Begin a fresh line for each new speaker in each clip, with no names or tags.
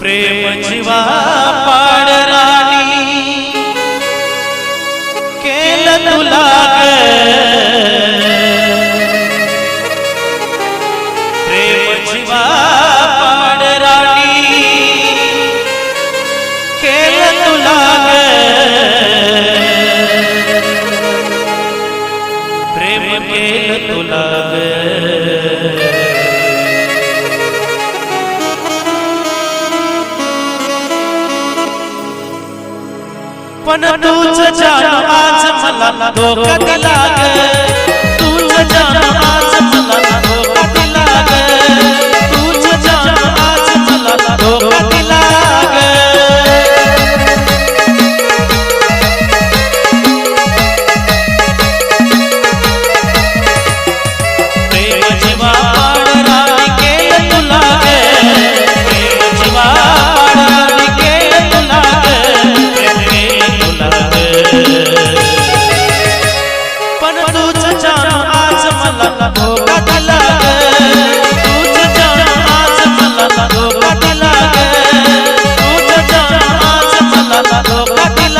प्रेम जीवा पाडराणी केलं तुला प्रेम जीवा पाडराणी केलं तुला प्रेम केलं तुला पण तूच जाण आज मला धोका दिला तूच जाण आज मला धोका दिला तूच जाण आज मला धोका दिला प्रेम जीवा पाडराणी केलं तुला प्रेम जीवा पाडराणी केलं तुला पण तूच जाण आज मला धोका दिला तूच जाण आज मला धोका दिला तूच जाण आज मला धोका दिला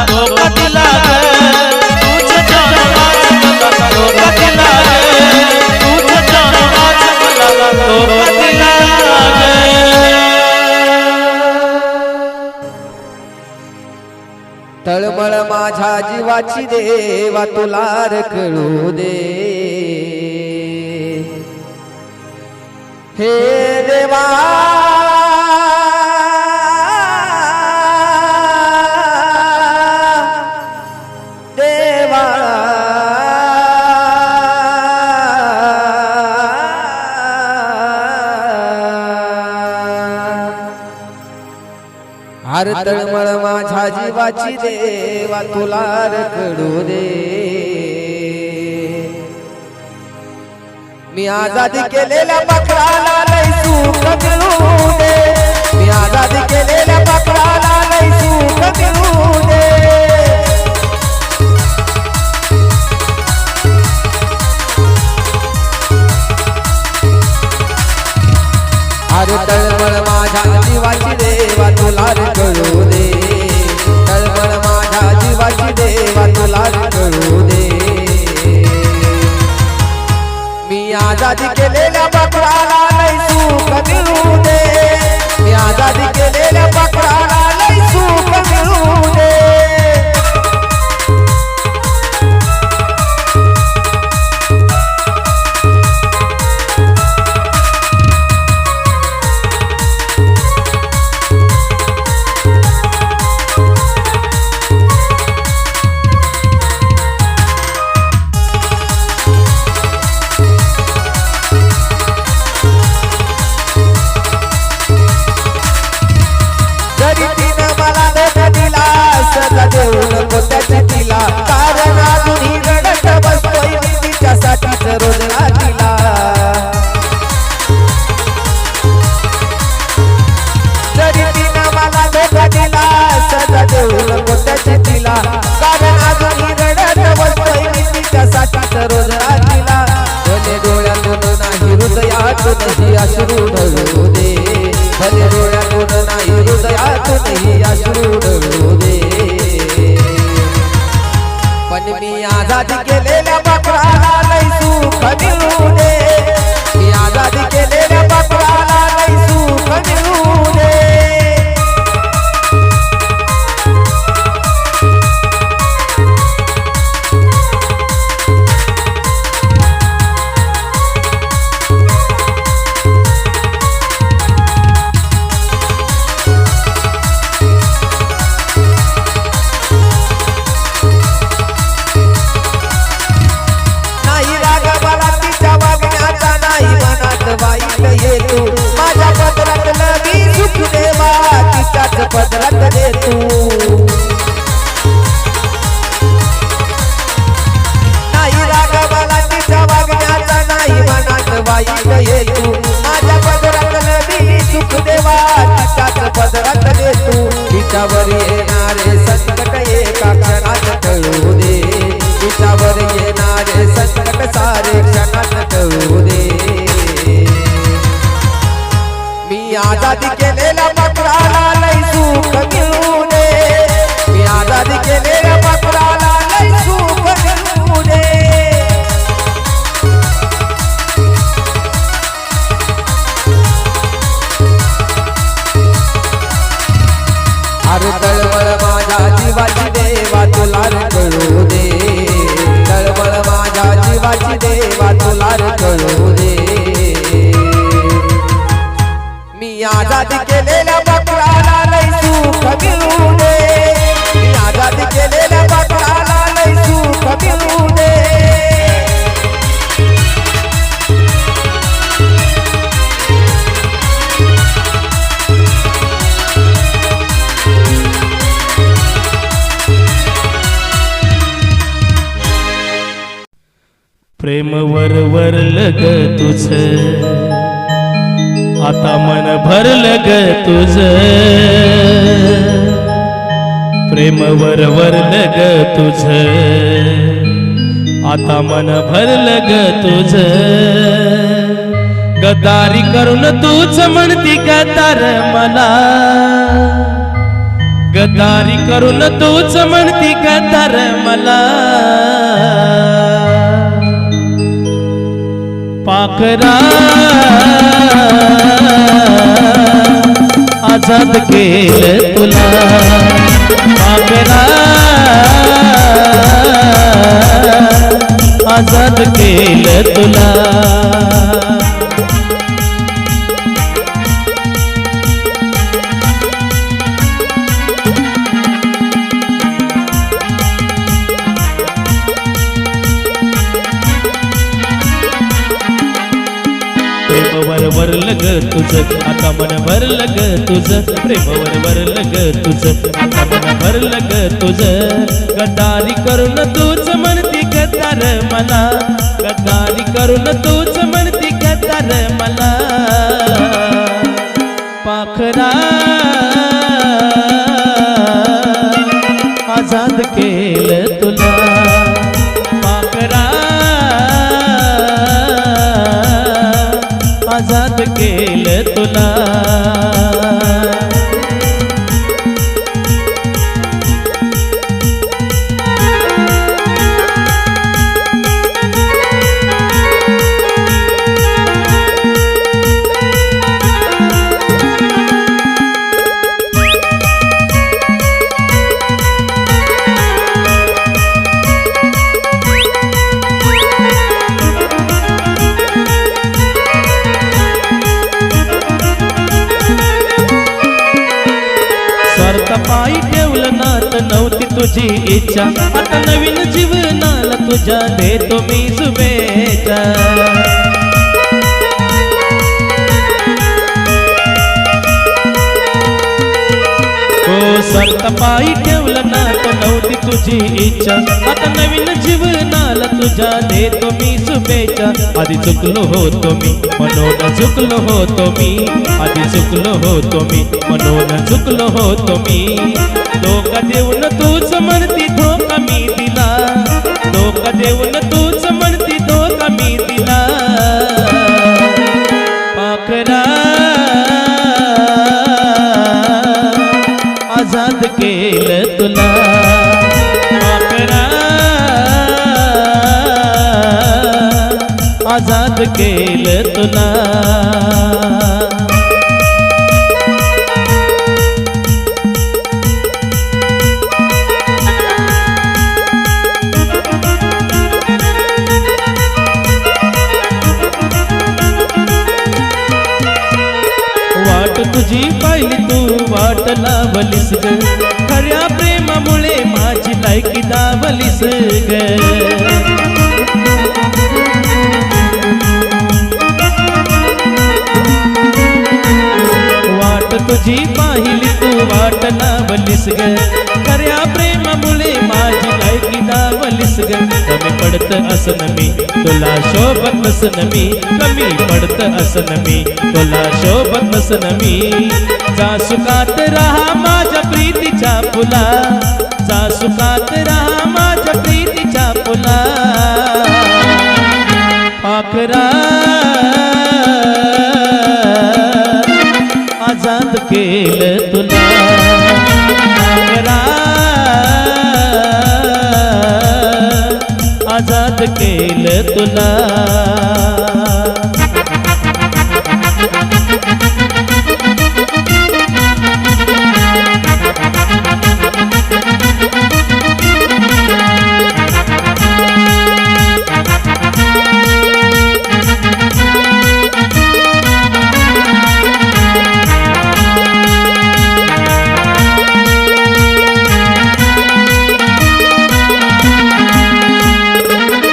धोका दिला तूच जाण आज मला धोका दिला तूच जाण आज मला धोका दिला
तळमळ माझ्या जीवाची देवा तुला कळू दे हे देवा हर तळमळ माझ्या जीवाची देवा तुला रखडू दे. मी आजादी केलेल्या पाखराला लय सुख मिळू दे. मी आजादी केलेल्या पाखराला लय सुख मिळू दे. अरे तळमळ माझ्या जीवाची देवा तुला कळू दे. तळमळ माझ्या जीवाची देवा तुला कळू दे. मी आजादी केलेल्या पाखराला लय सुख मिळू दे. मी आजादी केलेल्या पाखराला लय सुख मिळू दे. कारण अजूनही रडत बसतोय मी तिच्यासाठीच रोज रात्रीला. जरी तिनं मला धोका दिला सजा देऊ नको त्याची तिला. कारण अजूनही रडत बसतोय मी तिच्यासाठीच रोज रात्रीला. भले डोळ्यातून नाही हृदयातूनही अश्रू ढळू दे. भले डोळ्यातून नाही हृदयातूनही अश्रू ढळू दे. पण मी आजादी केलेल्या पाखराला लय सुख मिळू दे. मी आजादी केलेल्या पाखराला लय सुख मिळू दे. वाईट येतो माझ्या पदरात मी सुख देवा तिच्याच पदरात देतो. नाही राग मला तिच्या वागण्याचा नाही मनात वाईट येतो. माझ्या पदरात मी सुख देवा तिच्याच पदरात देतो. तिच्यावर येणारे संकट एका क्षणात टळू दे. तिच्यावर येणारे संकट सारे क्षणात टळू दे. मी आजादी केलेल्या पाखराला लय सुख मिळू दे. मी आजादी केलेल्या पाखराला लय सुख मिळू दे. अरे तळमळ माझ्या जीवाची देवा तुला कळू दे. तळमळ माझ्या जीवाची देवा तुला कळू दे. मी आजादी केलेल्या पाखराला लय सुख मिळू दे. मी आजादी केलेल्या पाखराला लय सुख मिळू दे.
प्रेम वरवरलं ग तुझं आता मन भरलं ग तुझं. प्रेम वरवरलं ग तुझं आता मन भरलं ग तुझं. गद्दारी करून तूच म्हणती गद्दार मला. गद्दारी करून तूच म्हणती गद्दार मला. पाखरा आजाद केलं तुला. पाखरा आजाद केलं तुला. वरवरलं ग तुझं आता मन भरलं ग तुझं प्रेमावर भरलं ग तुझं आता मन भरलं ग तुझं गद्दारी करून तूच म्हणती गद्दार मला गद्दारी करून तूच म्हणती गद्दार मला पाखरा आजाद केलं तुला पाखरा आजाद केलं तुला पायी ठेवलं नात नव्हती तुझी इच्छा आता नवीन जीवनाला तुझ्या देतो मी शुभेच्छा हो सरता पायी ठेवलं नात नव्हती तुझी इच्छा आता नवीन जीवनाला तुझ्या देतो मी शुभेच्छा आधी चुकलो होतो मी म्हणून चुकलो होतो मी आधी चुकलो होतो मी म्हणून चुकलो होतो मी धोका देऊन तूच म्हणती धोका मी दिला धोका देऊन तूच म्हणती धोका मी दिला पाखरा आजाद केलं तुला पाखरा आजाद केलं तुला वाट तुझी पाहिली तू वाट लावलीस ग खऱ्या प्रेमामुळे माझी लायकी दावलीस ग वाट तुझी पाहिली तू वाट लावलीस ग खऱ्या प्रेमामुळे माझी लायकी दावलीस ग कमी पडत असन मी तुला शोभत नसन मी कमी पडत असन मी तुला शोभत नसन मी जा सुखात राहा माझ्या प्रीतीच्या फुला जा सुखात राहा माझ्या प्रीतीच्या फुला पाखरा आजाद केलं तुला पाखरा आजाद केलं तुला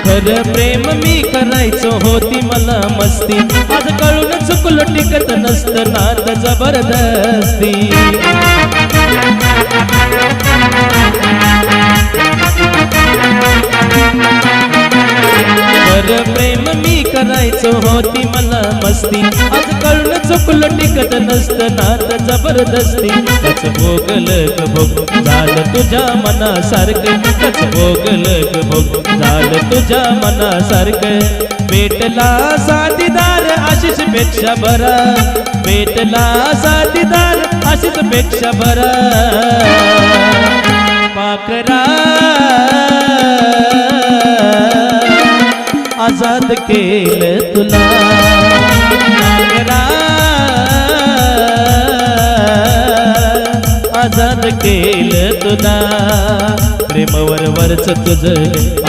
खरं प्रेम मी करायचो होती मला मस्ती आज कळून चुकलो टिकत नसतं नात जबरदस्ती खरं प्रेम मी करायचो होती मला मस्ती आज कळून चुकलो टिकत नसतं नात जबरदस्ती कच भोगलं ग भोग झालं तुझ्या मनासारखं कच भोगलं ग भोग झालं तुझ्या मनासारखं भेटला साथीदार आशिष पेक्षा बरा भेटला साथीदार आशिष पेक्षा बरा पाखरा आजाद केलं तुला पाखरा आजाद केलं तुला प्रेमावर वरच तुझं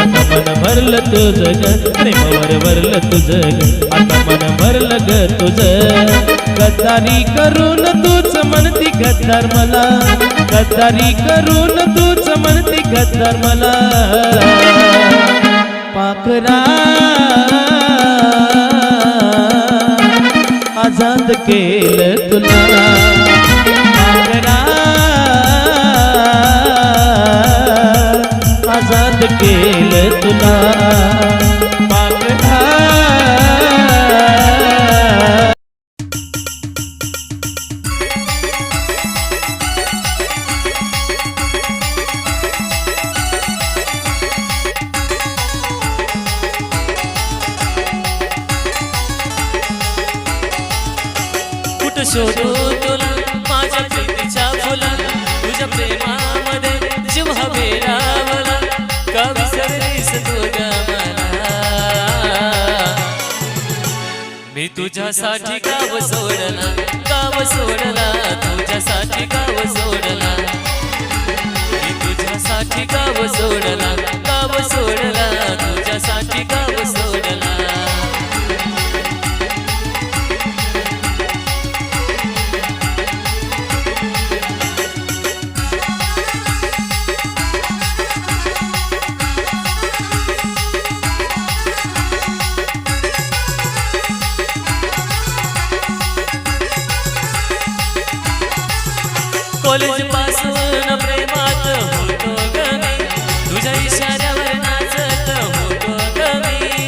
आता मन भरलं तुझं ग प्रेमावर भरलं तुझं ग आता मन भरलं ग तुझं गद्दारी करून तूच म्हणती गद्दार मला गद्दारी करून तूच म्हणती गद्दार मला पाखरा आजाद केलं तुला मागरा आजाद केलं तुला मागरा
कुठं शोधू तुला माझ्या प्रीतीच्या फुला तुझ्या प्रेमामध्ये जीव हवेला मला का विसरलीस तू ग मला मी तुझ्यासाठी गाव सोडला तुझ्यासाठी गाव सोडला मी तुझ्यासाठी गाव सोडला तुझ्यासाठी गाव सोडला कॉलेज पासून प्रेमात होतो ग मी तुझ्या इशाऱ्यावर नाचत होतो ग मी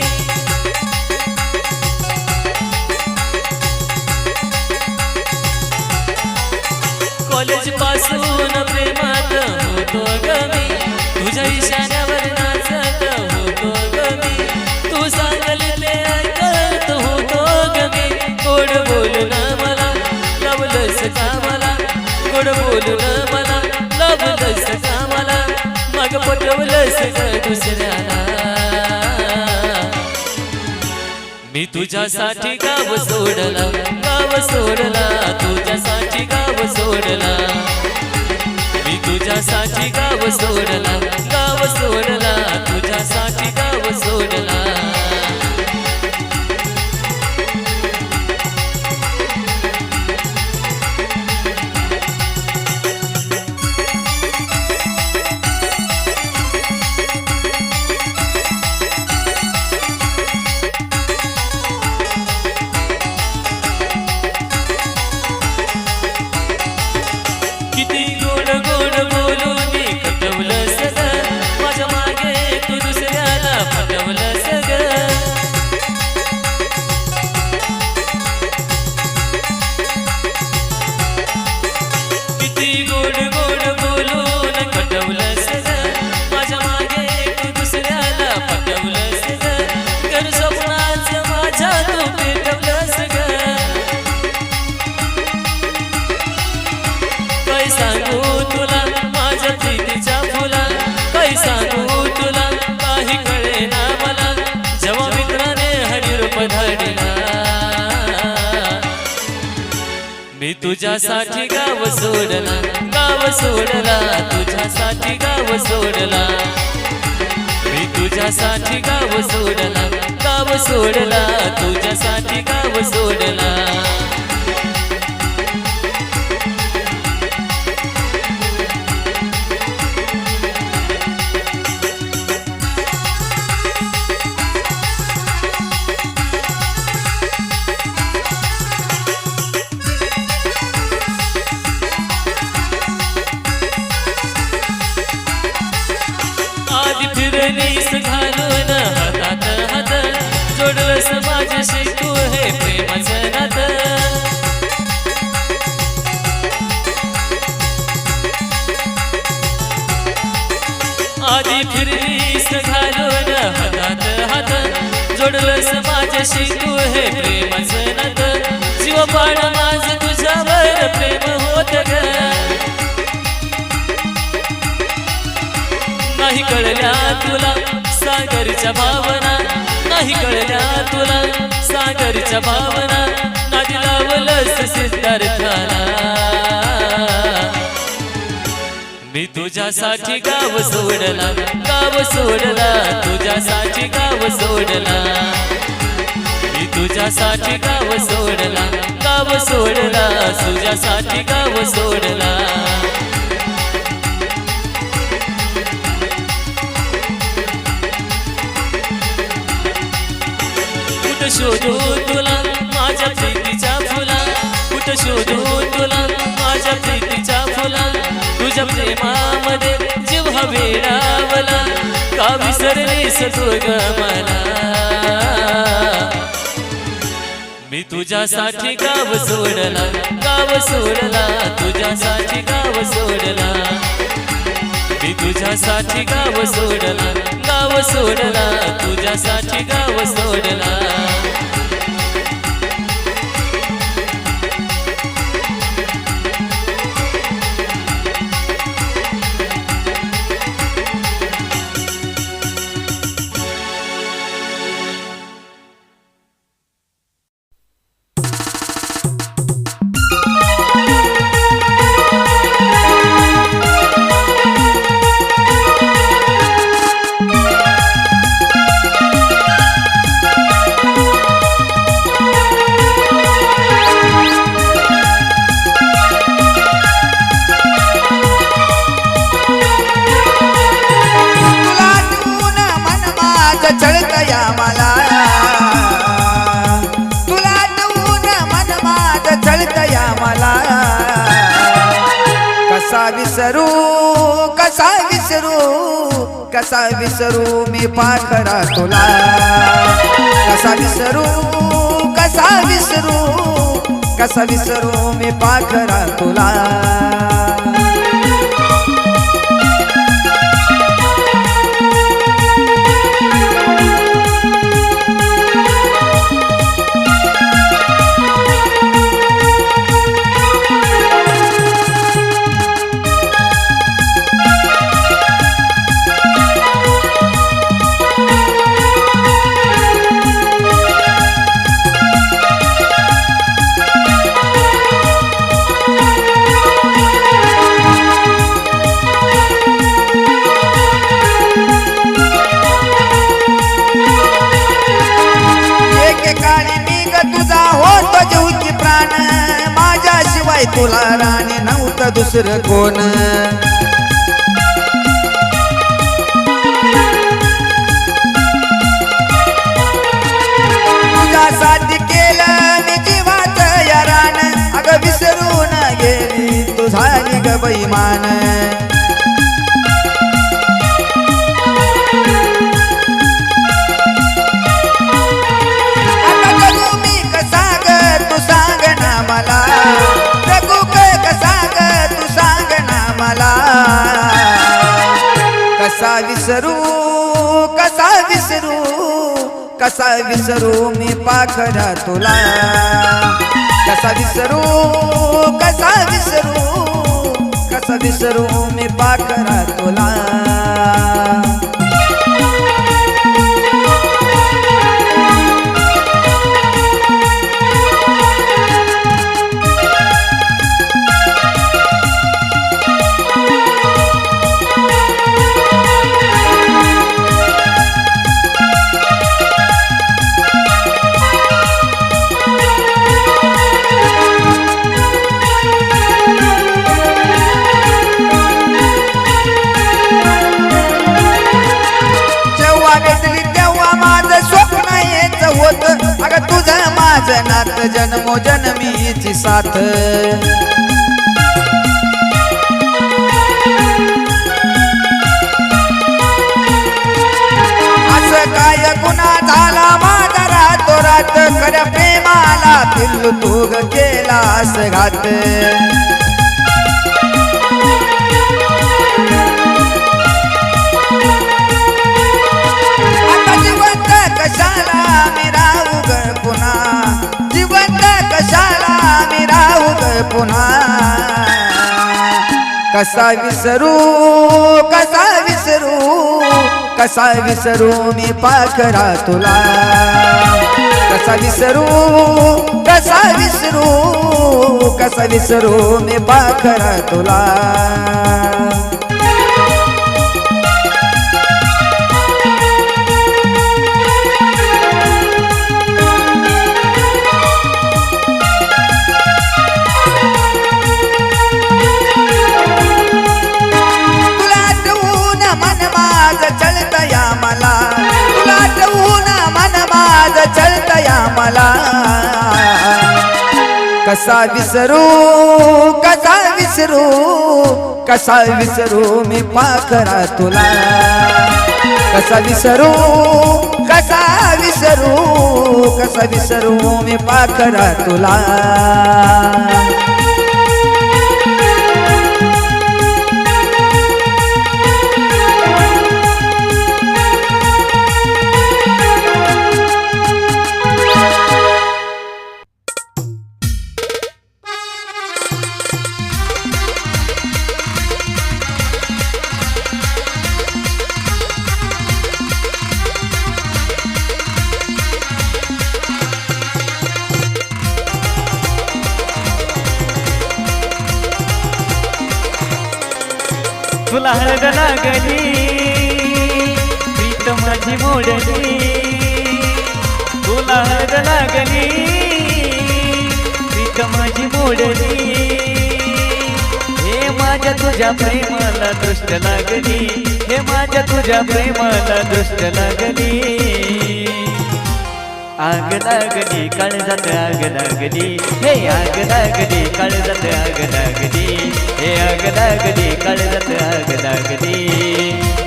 कॉलेज पासून प्रेमात होतो ग मी तुझ्या इशाऱ्यावर नाचत होतो ग मी तू सांगल ते ऐकत होतो ग मी गोड बोलणं मला लावलंस का मला गोड बोलून मला लावलंस का मला मग पटवलंस का दुसऱ्याला मी तुझ्यासाठी गाव सोडला तुझ्यासाठी गाव सोडला मी तुझ्यासाठी गाव सोडला तुझ्यासाठी गाव सोडला किती गोड गोड बोलून कटवलं सगळं माझ्या मागे तू दुसऱ्याला पटवलं सगळं किती गोड गोड बोलून कटवलं सगळं माझ्या मागे तू दुसऱ्याला पटवलं सगळं घर स्वप्नाचं माझ्या तू पेटवलं सगळं काय सांगू तुला माझ्या प्रीतीच्या फुला काय सांगू तुला काही कळेना मला जेव्हा मित्राने हरिरूप धाडला मी तुझ्यासाठी गाव सोडला तुझ्यासाठी गाव सोडला मी तुझ्यासाठी गाव सोडला तुझ्यासाठी गाव सोडला आधी फिरलीस घालून हातात हात जोडलंस माझ्याशी तू हे प्रेमाचं नातं आधी फिरलीस घालून हातात हात जोडलंस माझ्याशी तू हे प्रेमाचं नातं जीव पाड माझं तुझ्यावर प्रेम होत ग नाही कळल्या तुला सागरच्या भावना नाही कळल्या तुला सागरच्या भावना नादी लावलंस सिद्धार्थाला मी तुझ्यासाठी गाव सोडला तुझ्यासाठी गाव सोडला मी तुझ्यासाठी गाव सोडला तुझ्यासाठी गाव सोडला शोधू तुला माझ्या प्रीतीच्या कुठं शोधू तुला माझ्या प्रीतीच्या फुला तुझ्या प्रेमामध्ये जीव हा वेडावला का विसरलीस तू ग मला मी तुझ्यासाठी गाव सोडला तुझ्यासाठी गाव सोडला मी तुझ्यासाठी गाव सोडला तुझ्यासाठी गाव सोडला
कसा विसरू मी पाखरा तुला कसा विसरू मी पाखरा तुला तुला राणी नव्हतं दुसरं कोण तुझ्यासाठी केलं मी जीवाचं यारान अगं विसरून गेली तू झाली ग बैमान आता जगू मी कसा ग तू सांग ना मला कसा विसरू मी पाखरा तुला कसा विसरू मी पाखरा तुला नात जन्मो जन्मीची साथ असं काय गुन्हा झाला माझा रातोरात खऱ्या प्रेमाला पिल्लू तू ग केलास घात आता जिवंत कशाला मी राहू ग पुन्हा पुन्हा कसा विसरू मी पाखरा तुला कसा विसरू मी पाखरा तुला कसा विसरू कसा विसरू कसा विसरू मी पाखरा तुला कसा विसरू कसा विसरू कसा विसरू मी पाखरा तुला
तुला हळद लागली प्रीत माझी मोडली तुला हळद लागली प्रीत माझी मोडली हे माझ्या तुझ्या प्रेमाला दृष्ट लागली हे माझ्या तुझ्या प्रेमाला दृष्ट लागली आग लागली काळजात आग लागली हे आग लागली काळजात आग लागली हे आग लागली काळजात आग लागली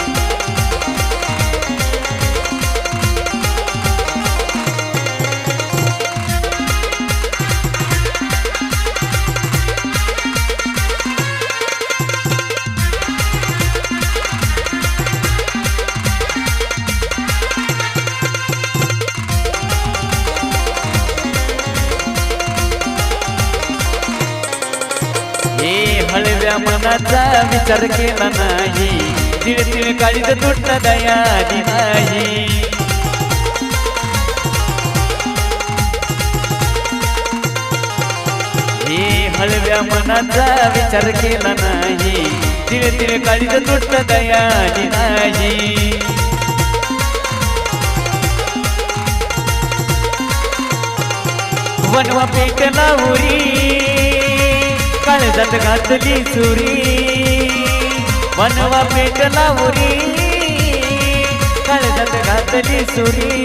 हळव्या मनाचा विचार केला नाही तिळ तिळ काळीत तुटला दयाली नाही हे हळव्या मनाचा विचार केला नाही तिळ तिळ काळीत तुटला दयाली नाही वनवा पेटला उरी काळजात घातली सुरी वनवा पेटला उरी काळजात घातली सुरी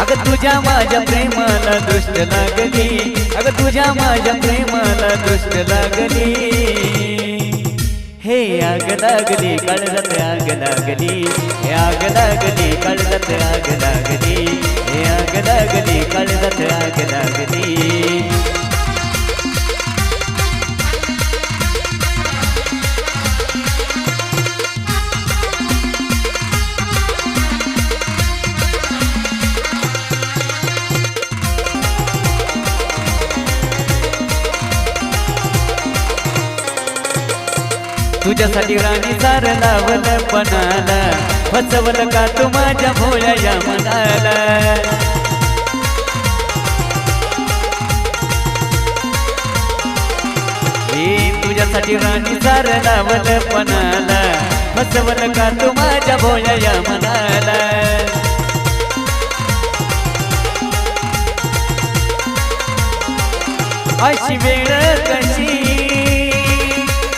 अगं तुझ्या माझ्या प्रेमाला दृष्ट लागली अगं तुझ्या माझ्या प्रेमाला दृष्ट लागली हे आग लागली काळजात आग लागली हे आग लागली काळजात आग लागली हे आग लागली काळजात आग लागली तुझ्यासाठी राणी सार लावल पणाला फसवल का तू माझ्या भोळ्या या मनाला हे तुझ्यासाठी राणी सार लावल पणाला फसवल का तू माझ्या भोळ्या या मनाला अशी वेळ कशी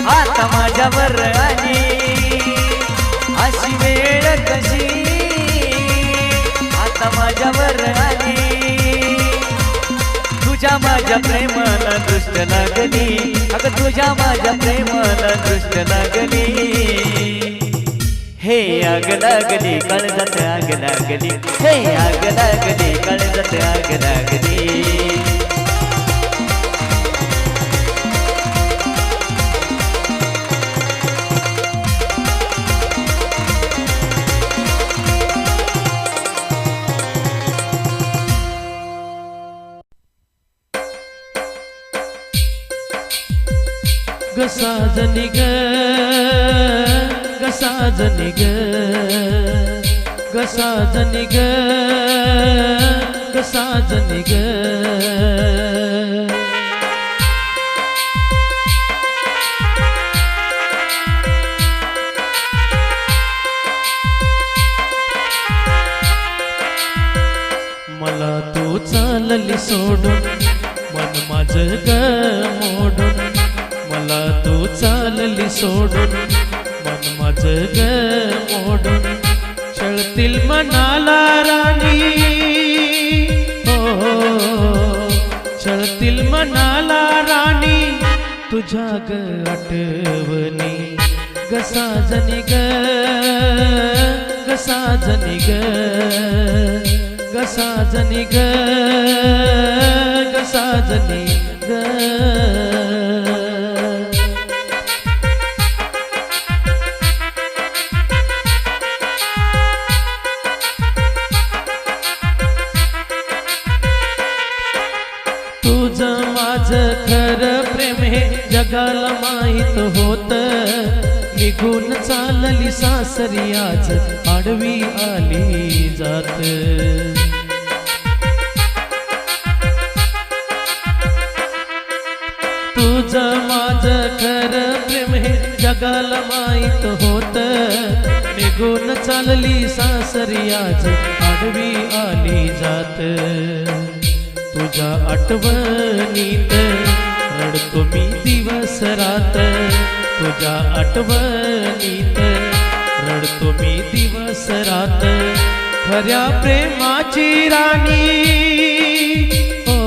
आता माझ्यावर आली अशी वेळ कशी आता माझ्यावर आली तुझ्या माझ्या प्रेमाला दृष्ट लागली अगं तुझ्या माझ्या प्रेमाला दृष्ट लागली हे आग लागली काळजात आग लागली हे आग लागली काळजात आग लागली
गसाजनी ग गसाजनी ग गसाजनी ग गसाजनी ग मला तू चालली सोडून मन माझं ग मोडून मला तू चालली सोडून मन माझं ग मोडून छळतील मनाला राणी हो छळतील मनाला राणी तुझ्या ग आठवणी गसाजनी ग गसाजनी ग गसाजनी ग गसाजनी ग तुझं माझं खरं प्रेम हे जगाला माहित होत निघून चालली सासरी आज आडवी आली जात तुझं माझं खरं प्रेम हे जगाला माहित होत निघून चालली सासरी आज आडवी आली जात तुझ्या आठवणीत रडतो मी दिवस रात तुझ्या आठवणीत रडतो मी दिवस रात खऱ्या प्रेमाची राणी हो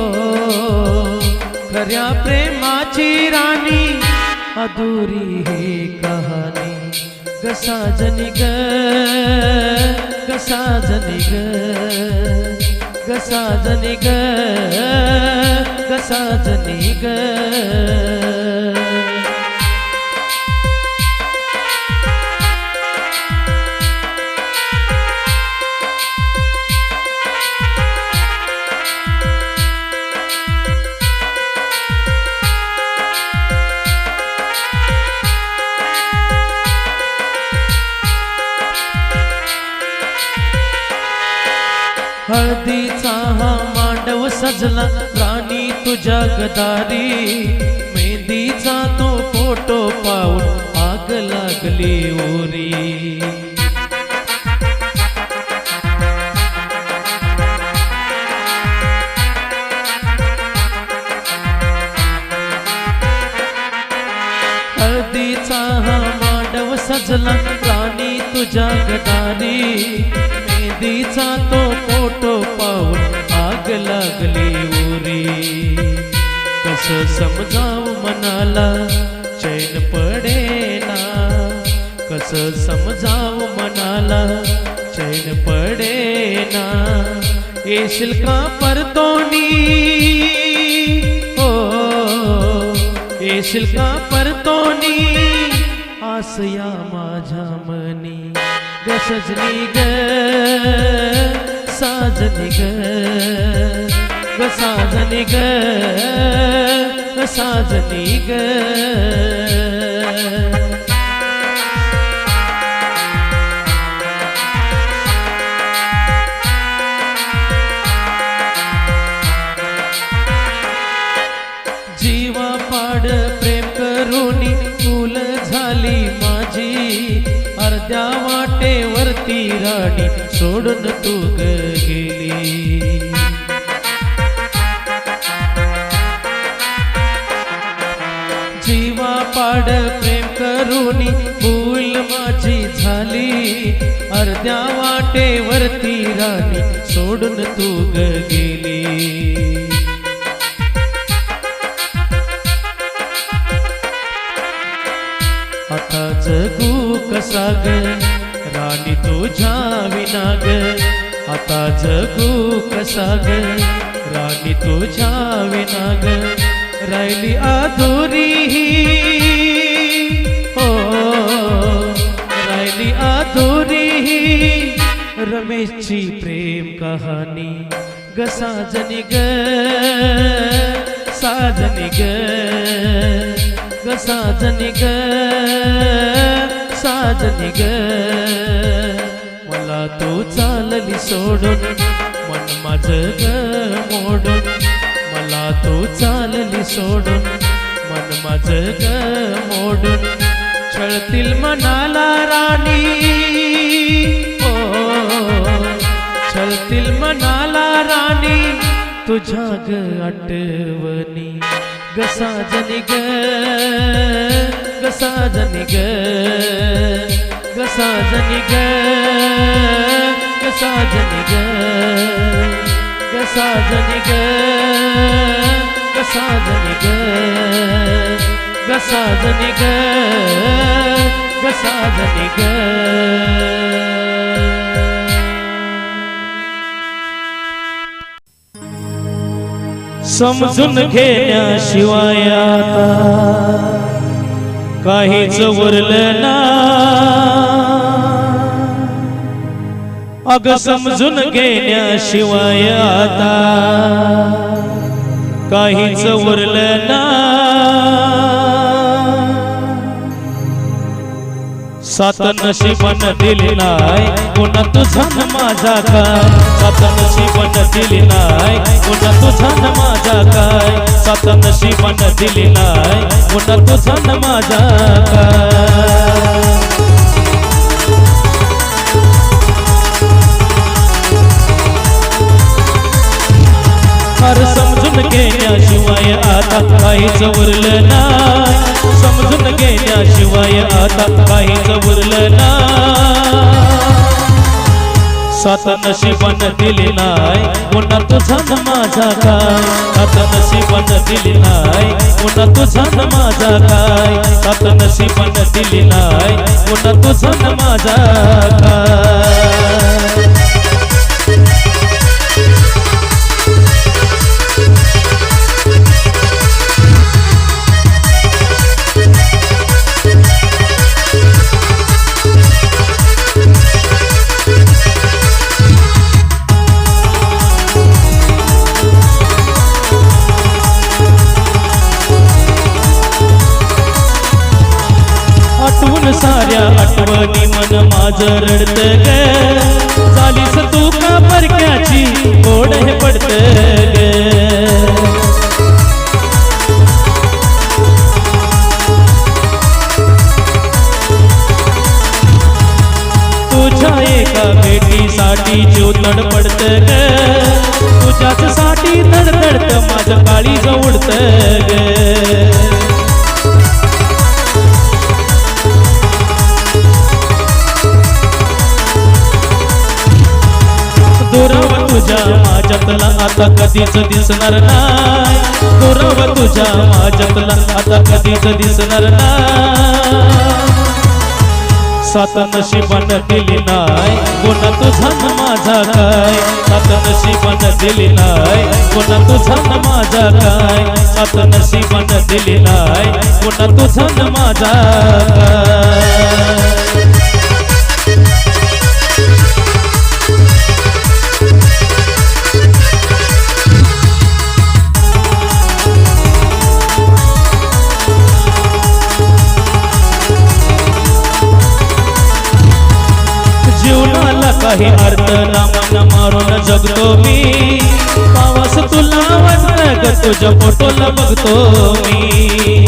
खऱ्या प्रेमाची राणी अधुरी ही कहाणी गसाजनी ग गसाजनी ग गसाजनी ग गसाजनी ग हळदीचा हा मांडव सजला राणी तुझ्या गदारी मेहंदीचा तो फोटो पाहून आग लागली ओरी हळदीचा हा मांडव सजला राणी तुझ्या गदारी मेहंदीचा तो फोटो पाहून आग लागली उरी कस समजाव मनाला चैन पडेना कस समजाव मनाला चैन पडेना येशील का परतोनी हो येशील का परतोनी आसया माझ्या मनी गसजनी ग साजनी ग गसाजनी ग गसाजनी ग जीवा पाड प्रेम करूनी फूल झाली माझी अर्ध्या वाटेवरती राणी सोडून तू ग गेली जीवा पाड प्रेम करूनी फूल माझी झाली अर्ध्या वाटेवरती राणी सोडून तू ग गेली आता जगू कसा ग राणी तुझ्या विना ग आता जगू कसा ग राणी तुझ्या विना ग राहिली अधुरी ही हो राहिली अधुरी ही रमेशची प्रेम कहाणी ग साजनी ग साजनी ग गसाजनी ग साजनी ग मला तू चालली सोडून मन माझं ग मोडून मला तू चालली सोडून मन माझं ग मोडून छळतील मनाला राणी ओ छळतील मनाला राणी तुझ्या ग आठवणी गसाजनी ग गसाजनी ग गसाजनी ग गसाजनी ग गसाजनी ग साजनी ग ग साजनी ग साजनी ग समजून घेण्याशिवाय आता काहीच उरलं ना अग समजून घेण्याशिवाय आता काहीच उरलं ना सात नशीबन दिली नाय पुन्हा तुझा न माझा काय सात नशीबन दिली नाय पुन्हा तुझा न माझा काय सात नशीबन दिली नाय पुन्हा तुझा न माझा काय फार समजून घेण्याशिवाय आता काहीच उरलं नाही समजून घेण्याशिवाय आता काहीच उरलं नाही सात नशीबन दिली नाय पुन्हा तुझा न माझा काय सात नशीबन दिली नाय पुन्हा तुझा न माझा काय सात नशीबन दिली नाय पुन्हा तुझा न माझा काय आठवण साऱ्या आठवणी मन माझं रडत ग झालीस तू का परक्याची गोड हे पडत ग तुझ्या एका भेटीसाठी जीव तडपडत ग तुझ्याच साठी तडतडत माझ्या काळी जवळत ग दुराव तुझ्या माझ्यातला आता कधीच दिसणार नाही दुराव तुझ्या माझ्यातला आता कधीच दिसणार नाही सात नशीबन दिली नाय पुन्हा तुझा न माझा काय सात नशीबन दिली नाय पुन्हा तुझा न माझा काय सात नशीबन दिली नाय पुन्हा तुझा न माझा काय जीवनाला काही अर्थ ना मन मारून जगतो मी पावस तुला वाटत ग तुझ्या फोटोला बघतो मी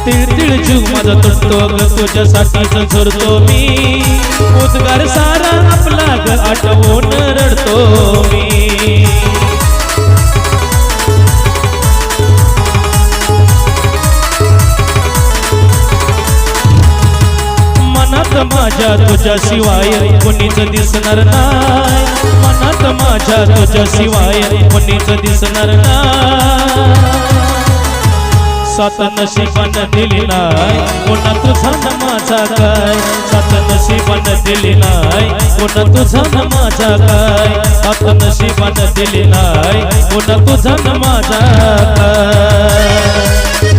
तिळ तिळ जीव माझा तुटतो ग तुझ्यासाठीच झुरतो मी उद्गार सारा आपला ग आठवून रडतो मी मनात माझ्या तुझ्याशिवाय कोणीच दिसणार नाही मनात माझ्या तुझ्याशिवाय कोणीच दिसणार नाही सात नशीबन दिली नाय पुन्हा तुझा न माझा काय सात नशीबन दिली नाय पुन्हा तुझा न माझा काय सात नशीबन दिली नाय पुन्हा तुझा न माझा काय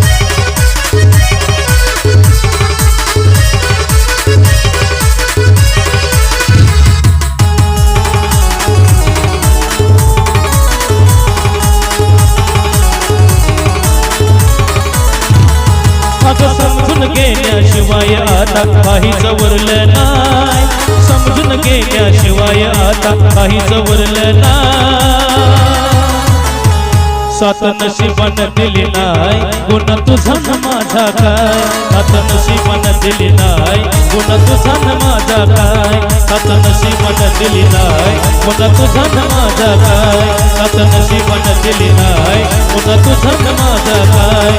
समजून घेण्याशिवाय आता काहीच उरलं नाही समजून घेण्याशिवाय आता काहीच उरलं नाही सात नशीबन दिली नाय पुन्हा तुझा न माझा काय सात नशीबन दिली नाय पुन्हा तुझा न माझा काय सात नशीबन दिली नाय पुन्हा तुझा न माझा काय सात नशीबन दिली नाय पुन्हा तुझा न माझा काय